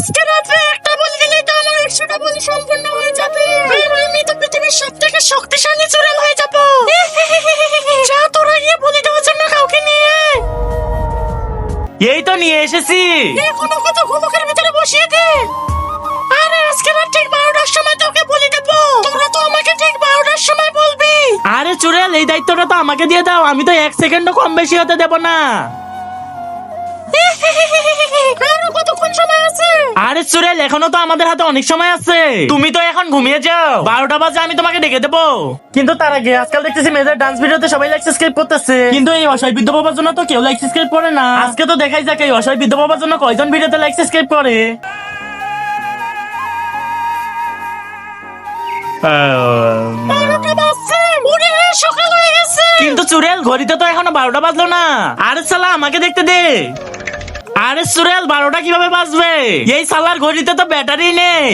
আজকে রাতে একটা বলি দিলেই তো আমার 100টা বলি সম্পূর্ণ হয়ে যাবে। আর আমি তো পৃথিবীর সবথেকে শক্তিশালী চুড়েল হয়ে যাব। যা তোরা গিয়ে বলি দেওয়ার জন্য কাউকে নিয়ে আয়। এই তো নিয়ে এসেছি। এখনো কত ঘুমকের ভিতরে বসিয়ে দে। আরে আজকে রাত ঠিক 12টার সময় তোকে বলি দেব। তোরা তো আমাকে ঠিক 12টার সময় বলবি। আরে চুড়েল, এই দায়িত্বটা তো আমাকে দিয়ে দাও, আমি তো 1 সেকেন্ডও কম বেশি হতে দেব না। আরো কতক্ষণ সময় আছে? আরে চুড়েল, এখনো তো আমাদের হাতে অনেক সময় আছে। তুমি তো এখন ঘুমিয়ে যাও, 12টা বাজে আমি তোমাকে ডেকে দেবো। কিন্তু তার আগে আজকাল দেখতেছি মেয়েদের ডান্স ভিডিওতে সবাই লাইক সাবস্ক্রাইব করতেছে, কিন্তু এই অসহায় বৃদ্ধ বাবার জন্য তো কেউ লাইক সাবস্ক্রাইব করে না। আজকে তো দেখাই যাক এই অসহায় বৃদ্ধ বাবার জন্য কয়জন ভিডিওতে লাইক সাবস্ক্রাইব করে। সকাল হয়ে গেছে। কিন্তু চুড়েল, ঘড়িতে তো এখনো 12টা বাজলো না। আরে সালা, আমাকে দেখতে দে। আরে চুড়েল, 12টা কিভাবে বাজবে? এই সালার ঘড়িতে তো ব্যাটারি নেই।